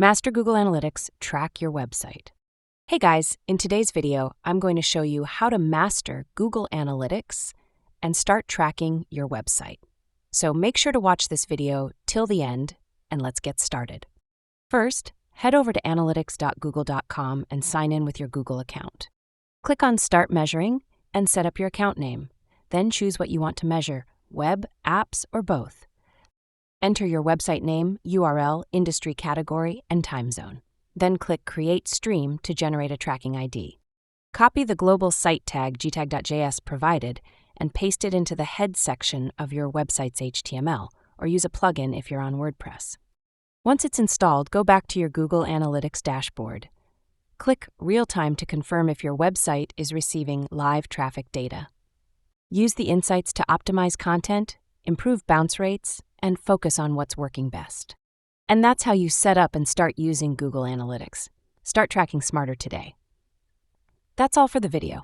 Master Google Analytics, track your website. Hey guys, in today's video, I'm going to show you how to master Google Analytics and start tracking your website. So make sure to watch this video till the end, and let's get started. First, head over to analytics.google.com and sign in with your Google account. Click on Start Measuring and set up your account name. Then choose what you want to measure, web, apps, or both. Enter your website name, URL, industry category, and time zone. Then click Create Stream to generate a tracking ID. Copy the global site tag gtag.js provided and paste it into the head section of your website's HTML, or use a plugin if you're on WordPress. Once it's installed, go back to your Google Analytics dashboard. Click Real Time to confirm if your website is receiving live traffic data. Use the insights to optimize content, improve bounce rates, and focus on what's working best. And that's how you set up and start using Google Analytics. Start tracking smarter today. That's all for the video.